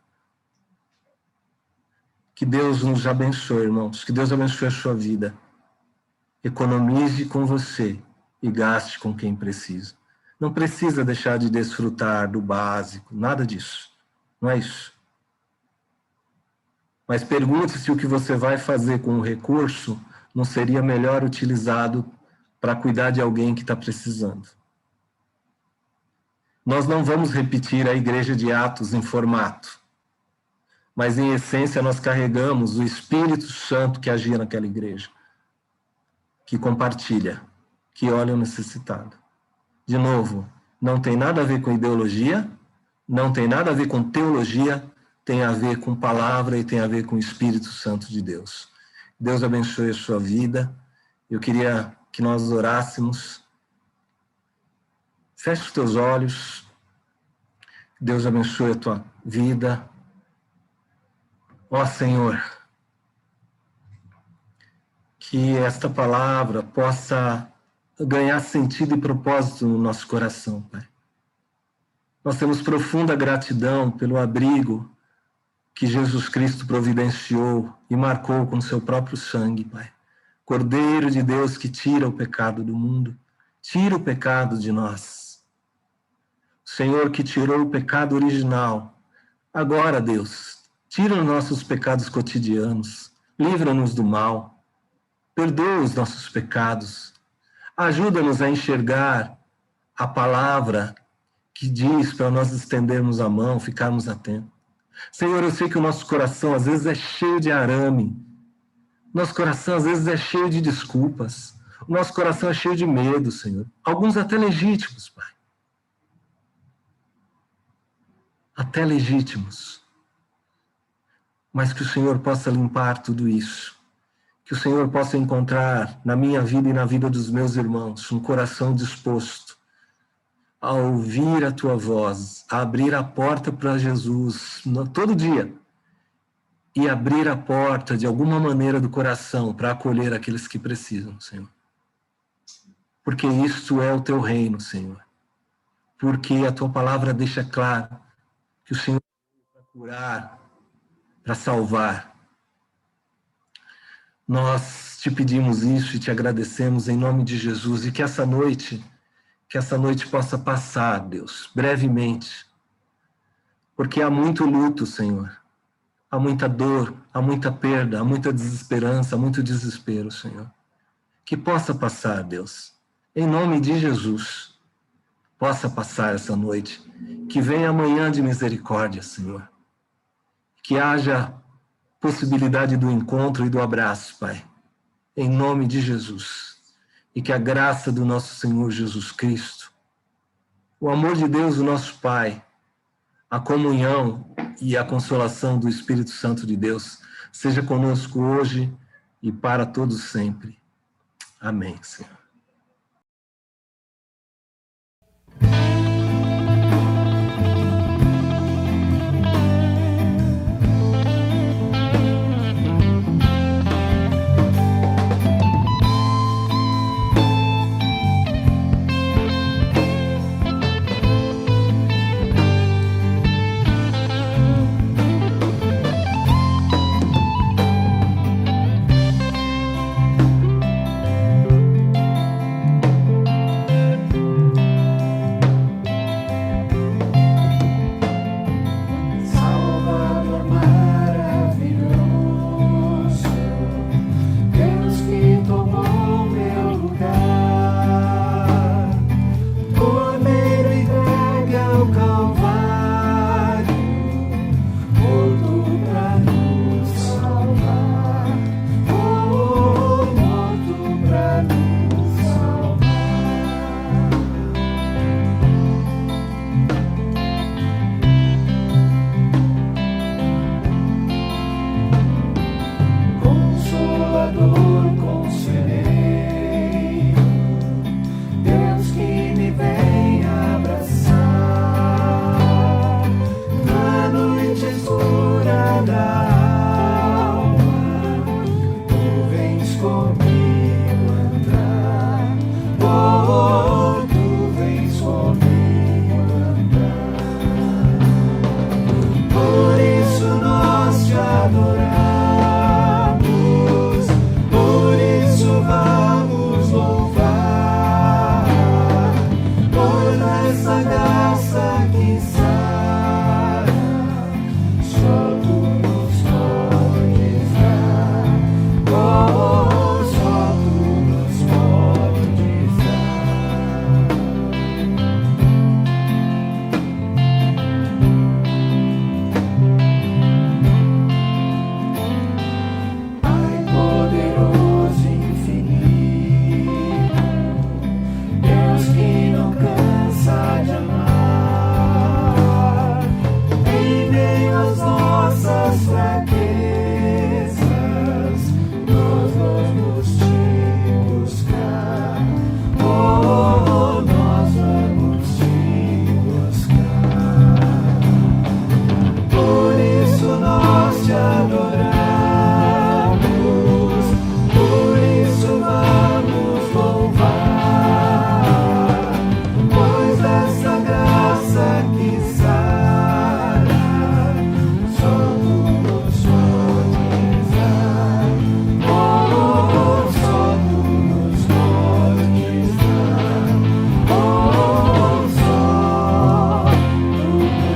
Que Deus nos abençoe, irmãos. Que Deus abençoe a sua vida. Economize com você e gaste com quem precisa. Não precisa deixar de desfrutar do básico, nada disso. Não é isso. Mas pergunte se o que você vai fazer com o recurso não seria melhor utilizado para cuidar de alguém que está precisando. Nós não vamos repetir a igreja de Atos em formato, mas em essência nós carregamos o Espírito Santo que agia naquela igreja, que compartilha, que olha o necessitado. De novo, não tem nada a ver com ideologia, não tem nada a ver com teologia, tem a ver com palavra e tem a ver com o Espírito Santo de Deus. Deus abençoe a sua vida. Eu queria que nós orássemos. Feche os teus olhos. Deus abençoe a tua vida. Ó Senhor, que esta palavra possa ganhar sentido e propósito no nosso coração, Pai. Nós temos profunda gratidão pelo abrigo que Jesus Cristo providenciou e marcou com seu próprio sangue, Pai. Cordeiro de Deus que tira o pecado do mundo, tira o pecado de nós. Senhor que tirou o pecado original. Agora, Deus, tira os nossos pecados cotidianos, livra-nos do mal, perdoa os nossos pecados, ajuda-nos a enxergar a palavra que diz para nós estendermos a mão, ficarmos atentos. Senhor, eu sei que o nosso coração às vezes é cheio de arame, nosso coração às vezes é cheio de desculpas, o nosso coração é cheio de medo, Senhor, alguns até legítimos, Pai. Até legítimos. Mas que o Senhor possa limpar tudo isso. Que o Senhor possa encontrar na minha vida e na vida dos meus irmãos um coração disposto a ouvir a tua voz, a abrir a porta para Jesus todo dia e abrir a porta de alguma maneira do coração para acolher aqueles que precisam, Senhor. Porque isto é o teu reino, Senhor. Porque a tua palavra deixa claro que o Senhor veio para curar, para salvar. Nós te pedimos isso e te agradecemos em nome de Jesus, e que essa noite possa passar, Deus, brevemente, porque há muito luto, Senhor, há muita dor, há muita perda, há muita desesperança, há muito desespero, Senhor. Que possa passar, Deus, em nome de Jesus, possa passar essa noite, que venha amanhã de misericórdia, Senhor, que haja possibilidade do encontro e do abraço, Pai, em nome de Jesus, e que a graça do nosso Senhor Jesus Cristo, o amor de Deus, o nosso Pai, a comunhão e a consolação do Espírito Santo de Deus seja conosco hoje e para todos sempre. Amém, Senhor. Salvador maravilhoso, Deus que tomou meu lugar, Cordeiro entregue ao Calvário, morto pra nos salvar, morto pra nos salvar. Consolador, conselheiro, Deus que me vem abraçar na noite escura da alma, tu vens comigo andar, tu vens comigo andar. Por isso nós te adoramos, por isso vamos louvar, por essa graça que sara, só tu nos podes dar, só tu nos podes Pai poderoso e infinito, Deus que não cansa de amar, em meio às nossas fraquezas, nós vamos te buscar, nós vamos te buscar. Por isso nós te adoramos, por isso vamos louvar, pois essa graça que sara, só tu nos podes dar, só tu nos podes dar, só tu nos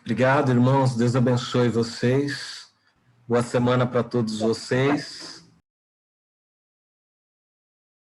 Obrigado, irmãos. Deus abençoe vocês. Boa semana para todos vocês.